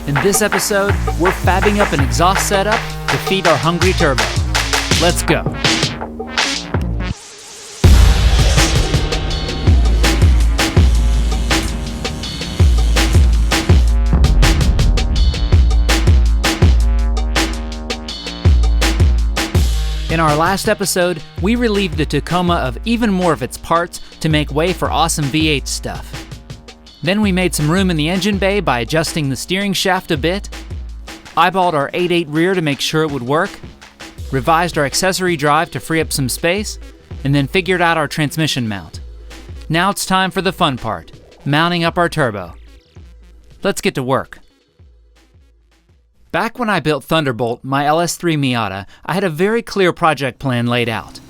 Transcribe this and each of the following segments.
In this episode, we're fabbing up an exhaust setup to feed our hungry turbo. Let's go. In our last episode, we relieved the Tacoma of even more of its parts to make way for awesome V8 stuff. Then we made some room in the engine bay by adjusting the steering shaft a bit, eyeballed our 8.8 rear to make sure it would work, revised our accessory drive to free up some space, and then figured out our transmission mount. Now it's time for the fun part, mounting up our turbo. Let's get to work. Back when I built Thunderbolt, my LS3 Miata, I had a very clear project plan laid out.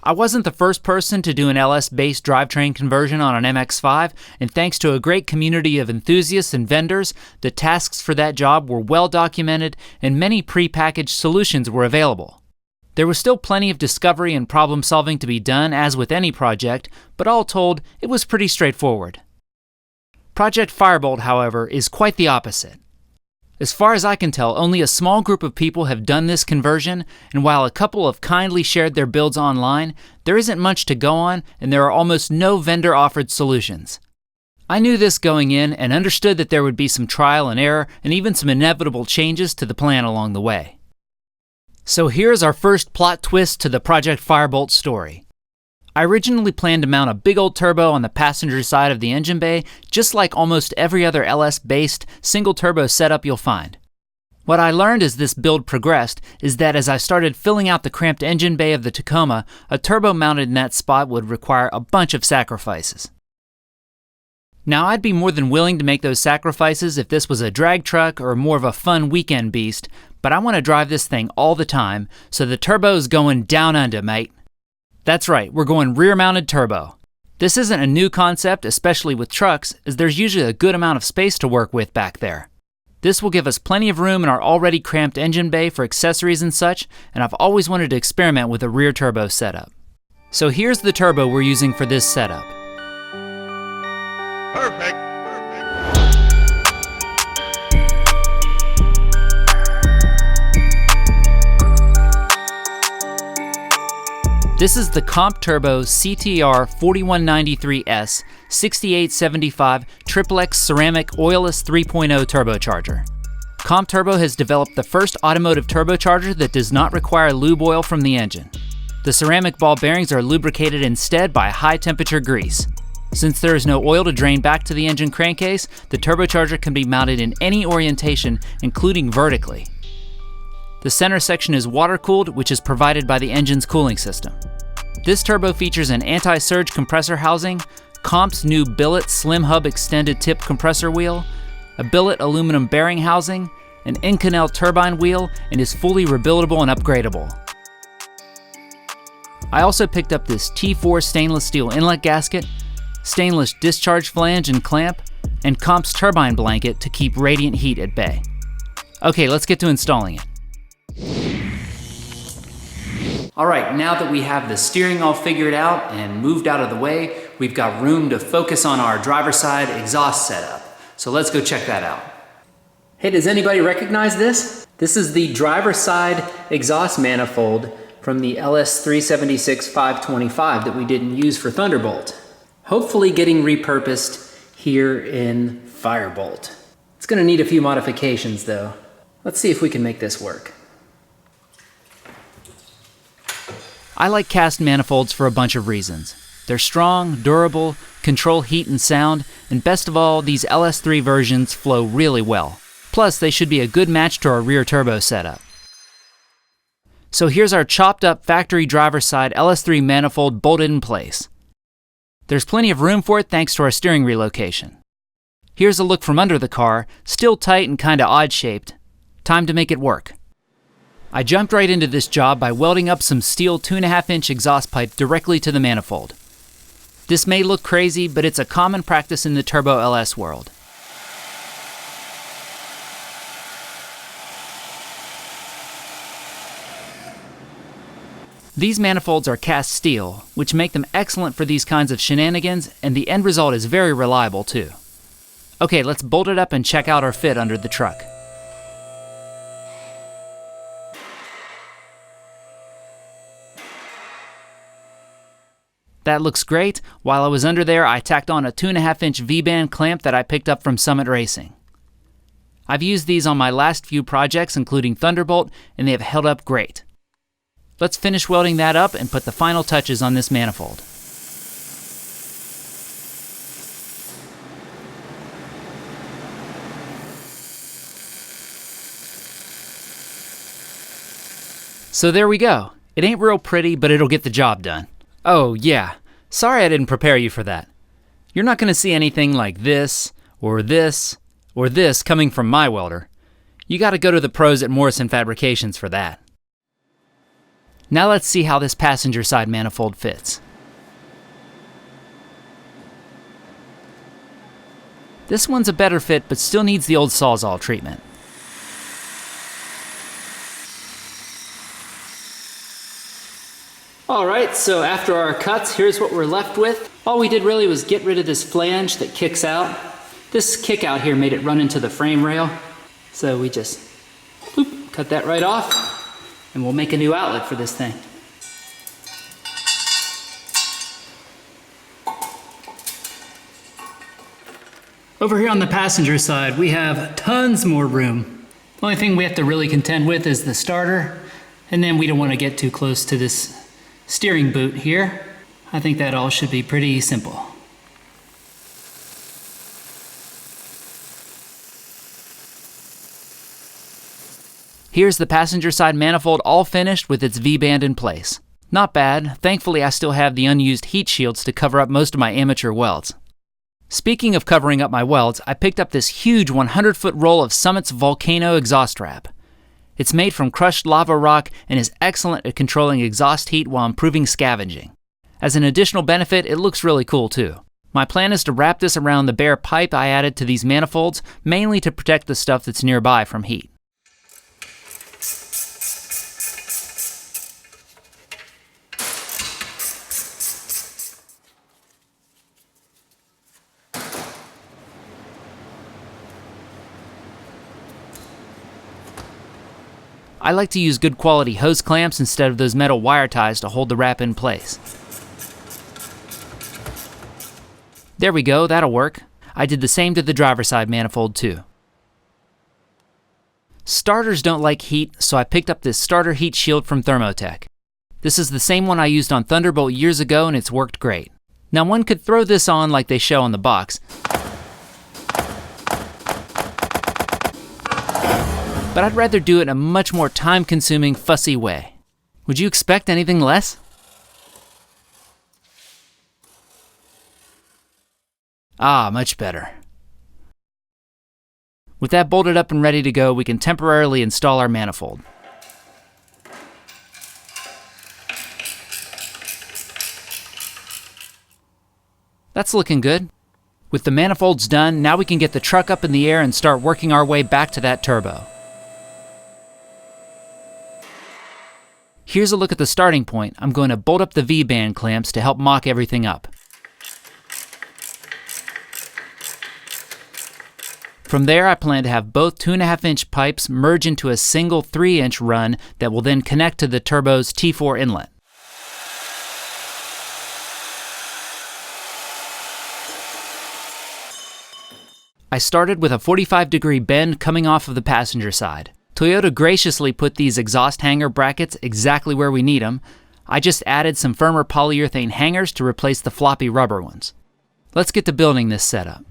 I wasn't the first person to do an LS-based drivetrain conversion on an MX-5, and thanks to a great community of enthusiasts and vendors, the tasks for that job were well documented and many pre-packaged solutions were available. There was still plenty of discovery and problem solving to be done, as with any project, but all told, it was pretty straightforward. Project Firebolt, however, is quite the opposite. As far as I can tell, only a small group of people have done this conversion, and while a couple have kindly shared their builds online, there isn't much to go on, and there are almost no vendor-offered solutions. I knew this going in and understood that there would be some trial and error and even some inevitable changes to the plan along the way. So here's our first plot twist to the Project Firebolt story. I originally planned to mount a big old turbo on the passenger side of the engine bay, just like almost every other LS-based single turbo setup you'll find. What I learned as this build progressed is that as I started filling out the cramped engine bay of the Tacoma, a turbo mounted in that spot would require a bunch of sacrifices. Now, I'd be more than willing to make those sacrifices if this was a drag truck or more of a fun weekend beast, but I want to drive this thing all the time, so the turbo's going down under, mate. That's right, we're going rear-mounted turbo. This isn't a new concept, especially with trucks, as there's usually a good amount of space to work with back there. This will give us plenty of room in our already cramped engine bay for accessories and such, and I've always wanted to experiment with a rear turbo setup. So here's the turbo we're using for this setup. Perfect. This is the Comp Turbo CTR 4193S 6875 XXX Ceramic Oilless 3.0 turbocharger. Comp Turbo has developed the first automotive turbocharger that does not require lube oil from the engine. The ceramic ball bearings are lubricated instead by high-temperature grease. Since there is no oil to drain back to the engine crankcase, the turbocharger can be mounted in any orientation, including vertically. The center section is water-cooled, which is provided by the engine's cooling system. This turbo features an anti-surge compressor housing, Comp's new billet slim hub extended tip compressor wheel, a billet aluminum bearing housing, an Inconel turbine wheel, and is fully rebuildable and upgradable. I also picked up this T4 stainless steel inlet gasket, stainless discharge flange and clamp, and Comp's turbine blanket to keep radiant heat at bay. Okay, let's get to installing it. Alright, now that we have the steering all figured out and moved out of the way, we've got room to focus on our driver's side exhaust setup. So let's go check that out. Hey, does anybody recognize this? This is the driver's side exhaust manifold from the LS376 525 that we didn't use for Thunderbolt. Hopefully getting repurposed here in Firebolt. It's gonna need a few modifications though. Let's see if we can make this work. I like cast manifolds for a bunch of reasons. They're strong, durable, control heat and sound, and best of all, these LS3 versions flow really well. Plus, they should be a good match to our rear turbo setup. So here's our chopped up factory driver's side LS3 manifold bolted in place. There's plenty of room for it thanks to our steering relocation. Here's a look from under the car, still tight and kinda odd shaped. Time to make it work. I jumped right into this job by welding up some steel 2.5-inch exhaust pipe directly to the manifold. This may look crazy, but it's a common practice in the Turbo LS world. These manifolds are cast steel, which make them excellent for these kinds of shenanigans, and the end result is very reliable too. Okay, let's bolt it up and check out our fit under the truck. That looks great. While I was under there, I tacked on a 2.5-inch V-band clamp that I picked up from Summit Racing. I've used these on my last few projects, including Thunderbolt, and they have held up great. Let's finish welding that up and put the final touches on this manifold. So there we go. It ain't real pretty, but it'll get the job done. Oh yeah, sorry I didn't prepare you for that. You're not going to see anything like this, or this, or this coming from my welder. You got to go to the pros at Morrison Fabrications for that. Now let's see how this passenger side manifold fits. This one's a better fit, but still needs the old Sawzall treatment. Alright, so after our cuts, here's what we're left with. All we did really was get rid of this flange that kicks out. This kick out here made it run into the frame rail. So we just cut that right off, and we'll make a new outlet for this thing. Over here on the passenger side, we have tons more room. The only thing we have to really contend with is the starter, and then we don't want to get too close to this steering boot here. I think that all should be pretty simple. Here's the passenger side manifold all finished with its V-band in place. Not bad. Thankfully, I still have the unused heat shields to cover up most of my amateur welds. Speaking of covering up my welds, I picked up this huge 100-foot roll of Summit's Volcano exhaust wrap. It's made from crushed lava rock and is excellent at controlling exhaust heat while improving scavenging. As an additional benefit, it looks really cool too. My plan is to wrap this around the bare pipe I added to these manifolds, mainly to protect the stuff that's nearby from heat. I like to use good quality hose clamps instead of those metal wire ties to hold the wrap in place. There we go, that'll work. I did the same to the driver's side manifold too. Starters don't like heat, so I picked up this starter heat shield from Thermotech. This is the same one I used on Thunderbolt years ago, and it's worked great. Now one could throw this on like they show on the box, but I'd rather do it in a much more time-consuming, fussy way. Would you expect anything less? Ah, much better. With that bolted up and ready to go, we can temporarily install our manifold. That's looking good. With the manifolds done, now we can get the truck up in the air and start working our way back to that turbo. Here's a look at the starting point. I'm going to bolt up the V-band clamps to help mock everything up. From there, I plan to have both 2.5-inch pipes merge into a single 3-inch run that will then connect to the turbo's T4 inlet. I started with a 45-degree bend coming off of the passenger side. Toyota graciously put these exhaust hanger brackets exactly where we need them. I just added some firmer polyurethane hangers to replace the floppy rubber ones. Let's get to building this setup.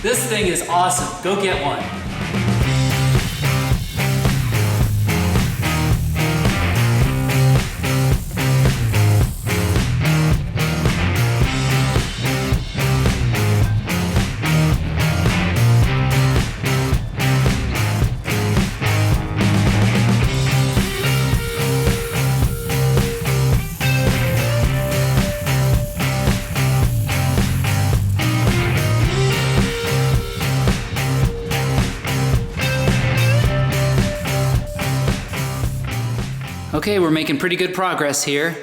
This thing is awesome. Go get one. Okay, we're making pretty good progress here.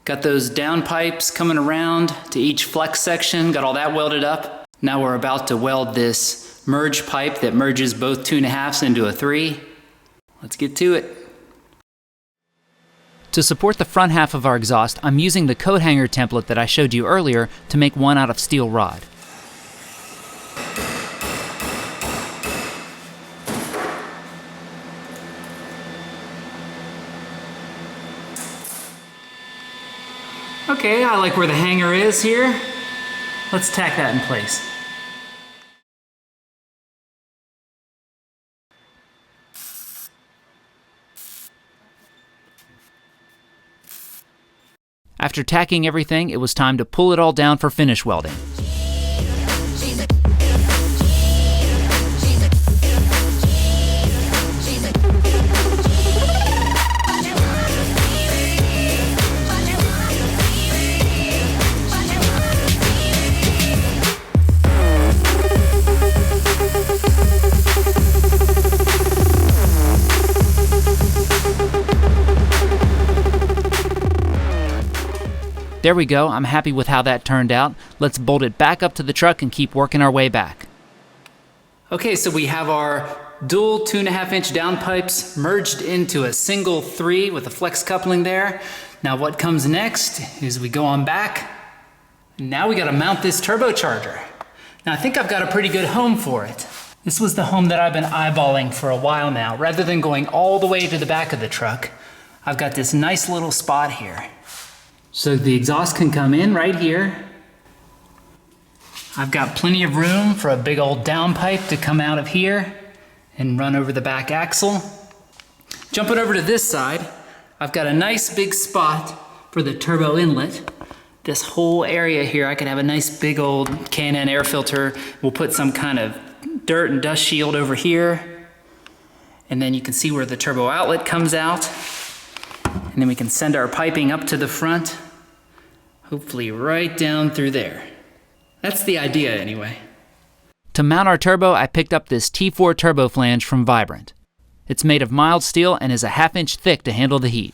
Got those down pipes coming around to each flex section, got all that welded up. Now we're about to weld this merge pipe that merges both 2.5s into a 3. Let's get to it. To support the front half of our exhaust, I'm using the coat hanger template that I showed you earlier to make one out of steel rod. Okay, I like where the hanger is here. Let's tack that in place. After tacking everything, it was time to pull it all down for finish welding. There we go, I'm happy with how that turned out. Let's bolt it back up to the truck and keep working our way back. Okay, so we have our dual 2.5-inch down pipes merged into a single 3 with a flex coupling there. Now what comes next is we go on back. Now we gotta mount this turbocharger. Now I think I've got a pretty good home for it. This was the home that I've been eyeballing for a while now. Rather than going all the way to the back of the truck, I've got this nice little spot here. So the exhaust can come in right here. I've got plenty of room for a big old down pipe to come out of here and run over the back axle. Jumping over to this side, I've got a nice big spot for the turbo inlet. This whole area here, I can have a nice big old K&N air filter. We'll put some kind of dirt and dust shield over here. And then you can see where the turbo outlet comes out. And then we can send our piping up to the front, hopefully right down through there. That's the idea anyway. To mount our turbo, I picked up this T4 turbo flange from Vibrant. It's made of mild steel and is a 1/2 inch thick to handle the heat.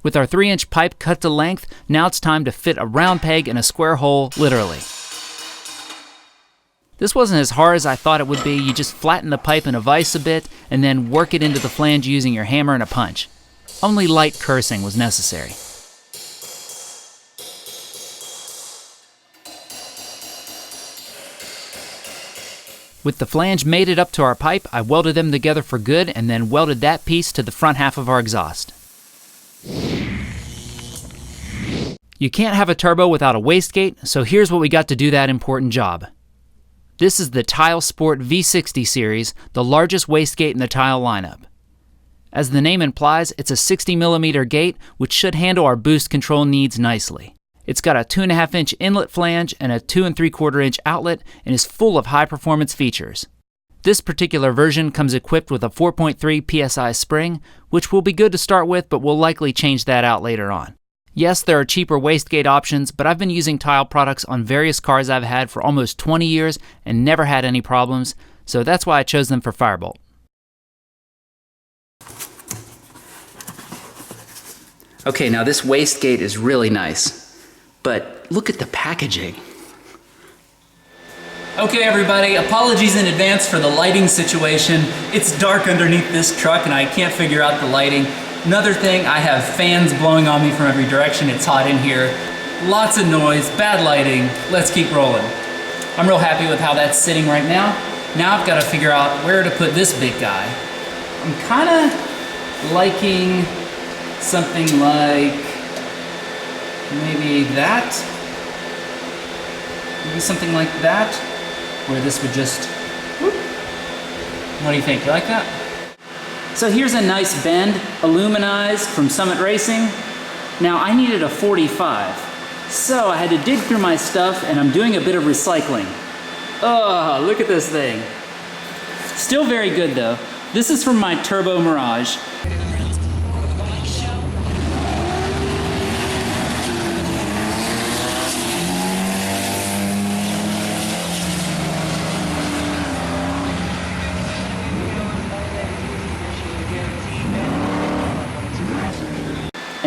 With our 3-inch pipe cut to length, now it's time to fit a round peg in a square hole, literally. This wasn't as hard as I thought it would be. You just flatten the pipe in a vise a bit and then work it into the flange using your hammer and a punch. Only light cursing was necessary. With the flange mated up to our pipe, I welded them together for good and then welded that piece to the front half of our exhaust. You can't have a turbo without a wastegate, so here's what we got to do that important job. This is the Tile Sport V60 series, the largest wastegate in the Tile lineup. As the name implies, it's a 60mm gate, which should handle our boost control needs nicely. It's got a 2.5-inch inlet flange and a 2 3/4-inch outlet and is full of high-performance features. This particular version comes equipped with a 4.3 psi spring, which will be good to start with, but we'll likely change that out later on. Yes, there are cheaper wastegate options, but I've been using Tile products on various cars I've had for almost 20 years and never had any problems, so that's why I chose them for Firebolt. Okay, now this wastegate is really nice, but look at the packaging. Okay everybody, apologies in advance for the lighting situation. It's dark underneath this truck and I can't figure out the lighting. Another thing, I have fans blowing on me from every direction. It's hot in here. Lots of noise, bad lighting. Let's keep rolling. I'm real happy with how that's sitting right now. Now I've got to figure out where to put this big guy. I'm kind of liking something like maybe that. Maybe something like that, where this would just, whoop. What do you think? You like that? So here's a nice bend, aluminized from Summit Racing. Now I needed a 45, so I had to dig through my stuff and I'm doing a bit of recycling. Oh, look at this thing. Still very good though. This is from my Turbo Mirage.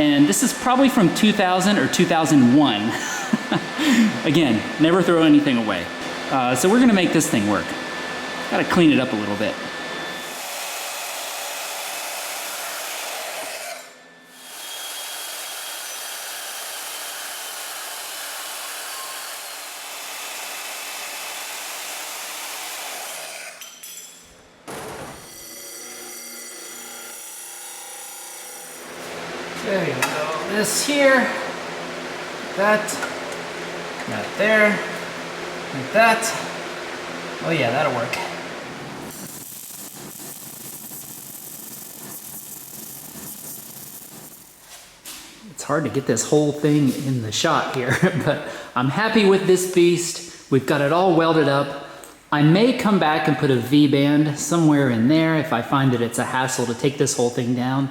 and this is probably from 2000 or 2001. Again, never throw anything away. So we're gonna make this thing work. Gotta clean it up a little bit. There you go. This here, that there, like that. Oh yeah, that'll work. It's hard to get this whole thing in the shot here, but I'm happy with this beast. We've got it all welded up. I may come back and put a V-band somewhere in there if I find that it's a hassle to take this whole thing down.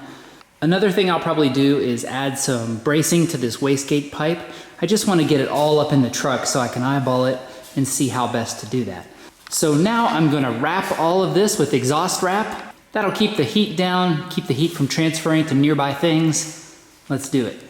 Another thing I'll probably do is add some bracing to this wastegate pipe. I just want to get it all up in the truck so I can eyeball it and see how best to do that. So now I'm going to wrap all of this with exhaust wrap. That'll keep the heat down, keep the heat from transferring to nearby things. Let's do it.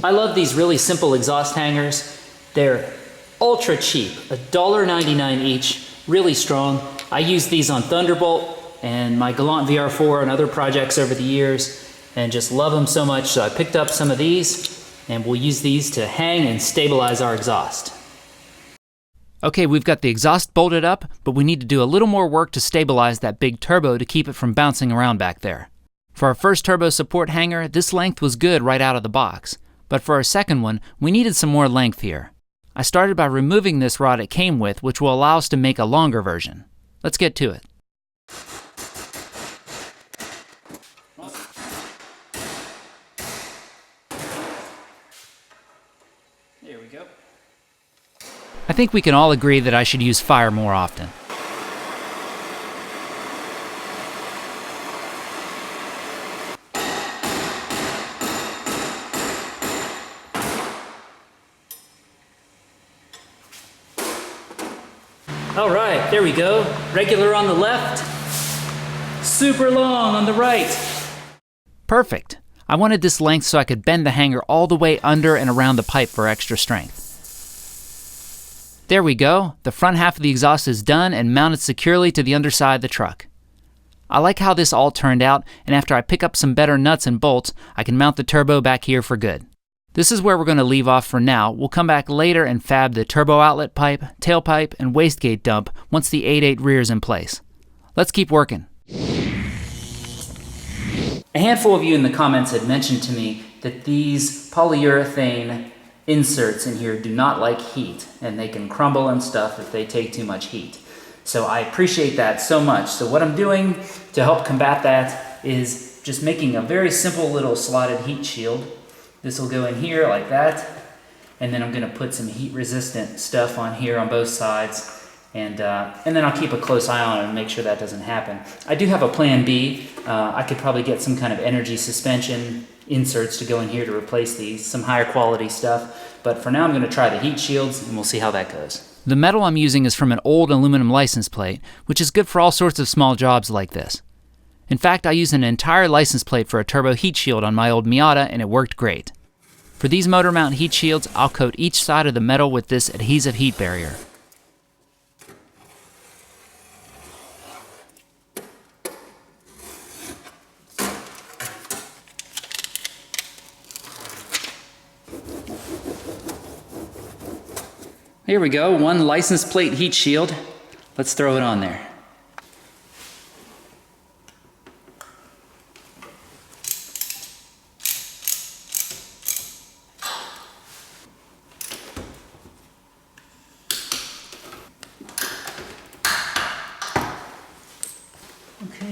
I love these really simple exhaust hangers. They're ultra cheap, $1.99 each, really strong. I use these on Thunderbolt and my Galant VR4 and other projects over the years and just love them so much. So I picked up some of these and we'll use these to hang and stabilize our exhaust. Okay, we've got the exhaust bolted up, but we need to do a little more work to stabilize that big turbo to keep it from bouncing around back there. For our first turbo support hanger, this length was good right out of the box. But for our second one, we needed some more length here. I started by removing this rod it came with, which will allow us to make a longer version. Let's get to it. There we go. I think we can all agree that I should use fire more often. All right, there we go. Regular on the left, super long on the right. Perfect. I wanted this length so I could bend the hanger all the way under and around the pipe for extra strength. There we go. The front half of the exhaust is done and mounted securely to the underside of the truck. I like how this all turned out, and after I pick up some better nuts and bolts, I can mount the turbo back here for good. This is where we're going to leave off for now. We'll come back later and fab the turbo outlet pipe, tailpipe, and wastegate dump once the 8.8 rear is in place. Let's keep working. A handful of you in the comments had mentioned to me that these polyurethane inserts in here do not like heat, and they can crumble and stuff if they take too much heat. So I appreciate that so much. So what I'm doing to help combat that is just making a very simple little slotted heat shield. This will go in here like that, and then I'm going to put some heat-resistant stuff on here on both sides, and then I'll keep a close eye on it and make sure that doesn't happen. I do have a plan B. I could probably get some kind of energy suspension inserts to go in here to replace these, some higher quality stuff, but for now I'm going to try the heat shields, and we'll see how that goes. The metal I'm using is from an old aluminum license plate, which is good for all sorts of small jobs like this. In fact, I used an entire license plate for a turbo heat shield on my old Miata, and it worked great. For these motor mount heat shields, I'll coat each side of the metal with this adhesive heat barrier. Here we go, one license plate heat shield. Let's throw it on there.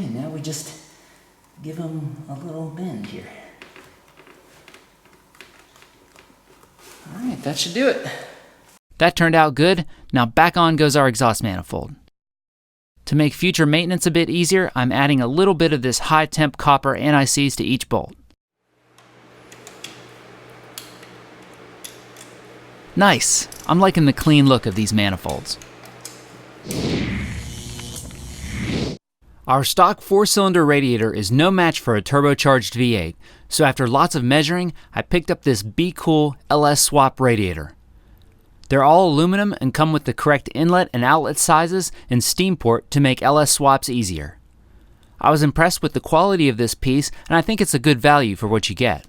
Okay, now we just give them a little bend here. All right, that should do it. That turned out good. Now back on goes our exhaust manifold. To make future maintenance a bit easier, I'm adding a little bit of this high-temp copper anti-seize to each bolt. Nice! I'm liking the clean look of these manifolds. Our stock 4-cylinder radiator is no match for a turbocharged V8, so after lots of measuring, I picked up this Be Cool LS Swap radiator. They're all aluminum and come with the correct inlet and outlet sizes and steam port to make LS swaps easier. I was impressed with the quality of this piece, and I think it's a good value for what you get.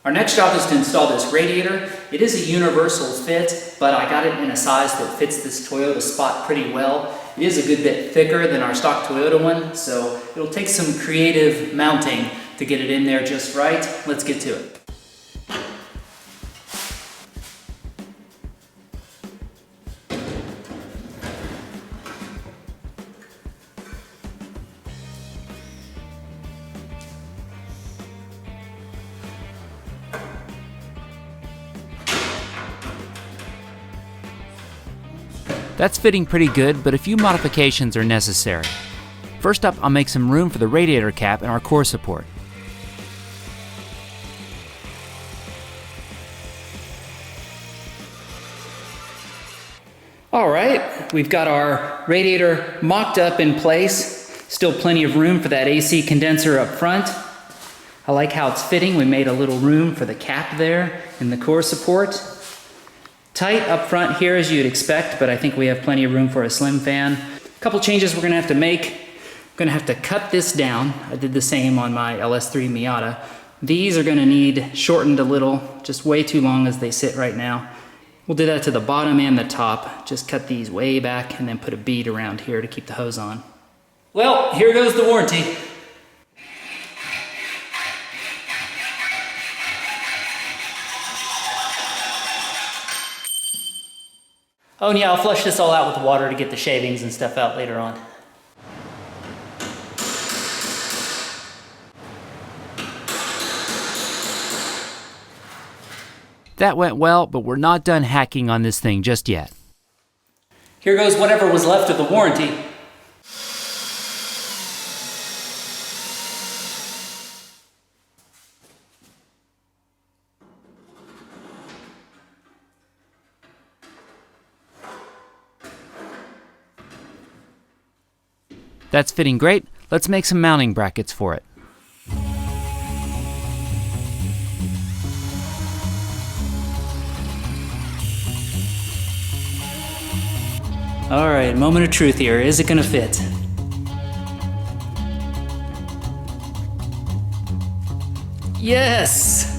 Our next job is to install this radiator. It is a universal fit, but I got it in a size that fits this Toyota spot pretty well. It is a good bit thicker than our stock Toyota one, so it'll take some creative mounting to get it in there just right. Let's get to it. That's fitting pretty good, but a few modifications are necessary. First up, I'll make some room for the radiator cap and our core support. Alright, we've got our radiator mocked up in place. Still plenty of room for that AC condenser up front. I like how it's fitting. We made a little room for the cap there and the core support. Tight up front here as you'd expect, but I think we have plenty of room for a slim fan. A couple changes we're going to have to make. I'm going to have to cut this down. I did the same on my LS3 Miata. These are going to need shortened a little, just way too long as they sit right now. We'll do that to the bottom and the top. Just cut these way back and then put a bead around here to keep the hose on. Well, here goes the warranty. Oh and yeah, I'll flush this all out with water to get the shavings and stuff out later on. That went well, but we're not done hacking on this thing just yet. Here goes whatever was left of the warranty. That's fitting great. Let's make some mounting brackets for it. All right, moment of truth here. Is it gonna fit? Yes!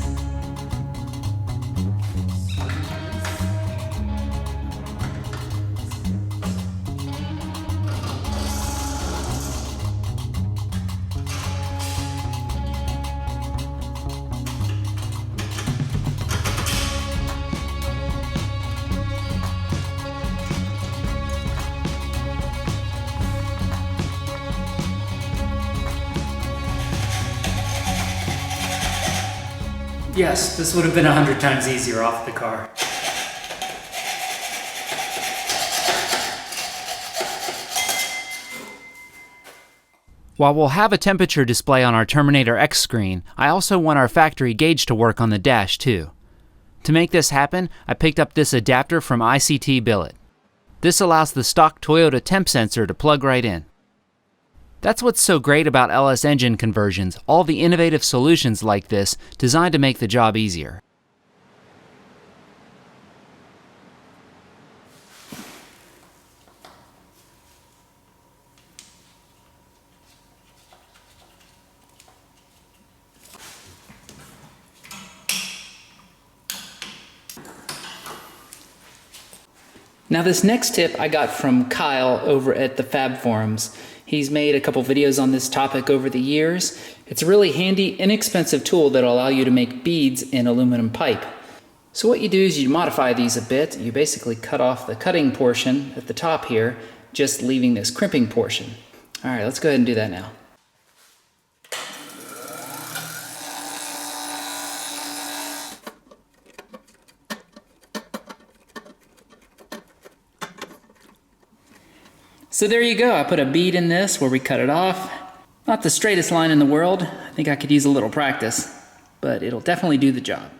Yes, this would have been 100 times easier off the car. While we'll have a temperature display on our Terminator X screen, I also want our factory gauge to work on the dash too. To make this happen, I picked up this adapter from ICT Billet. This allows the stock Toyota temp sensor to plug right in. That's what's so great about LS engine conversions, all the innovative solutions like this designed to make the job easier. Now this next tip I got from Kyle over at the Fab Forums. He's made a couple videos on this topic over the years. It's a really handy, inexpensive tool that'll allow you to make beads in aluminum pipe. So what you do is you modify these a bit. You basically cut off the cutting portion at the top here, just leaving this crimping portion. All right, let's go ahead and do that now. So there you go. I put a bead in this where we cut it off. Not the straightest line in the world. I think I could use a little practice, but it'll definitely do the job.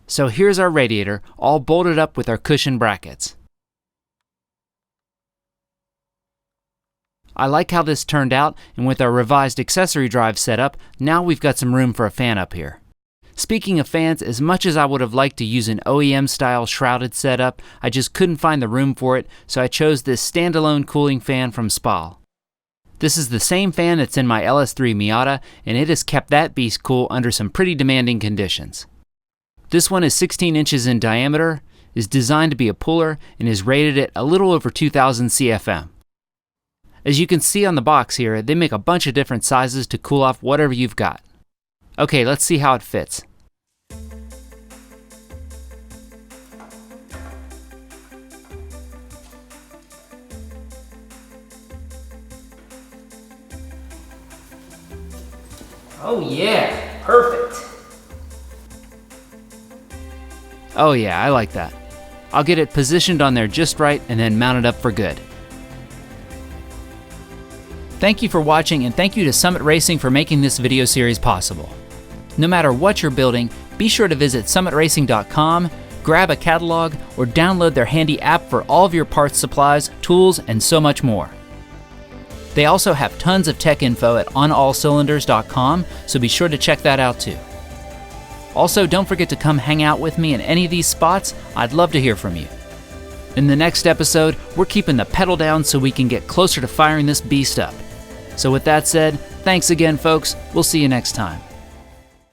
So here's our radiator, all bolted up with our cushion brackets. I like how this turned out, and with our revised accessory drive setup, now we've got some room for a fan up here. Speaking of fans, as much as I would have liked to use an OEM-style shrouded setup, I just couldn't find the room for it, so I chose this standalone cooling fan from Spal. This is the same fan that's in my LS3 Miata, and it has kept that beast cool under some pretty demanding conditions. This one is 16 inches in diameter, is designed to be a puller, and is rated at a little over 2,000 CFM. As you can see on the box here, they make a bunch of different sizes to cool off whatever you've got. Okay, let's see how it fits. Oh yeah, perfect. Oh yeah, I like that. I'll get it positioned on there just right and then mount it up for good. Thank you for watching, and thank you to Summit Racing for making this video series possible. No matter what you're building, be sure to visit summitracing.com, grab a catalog, or download their handy app for all of your parts, supplies, tools, and so much more. They also have tons of tech info at onallcylinders.com, so be sure to check that out too. Also, don't forget to come hang out with me in any of these spots. I'd love to hear from you. In the next episode, we're keeping the pedal down so we can get closer to firing this beast up. So with that said, thanks again, folks. We'll see you next time.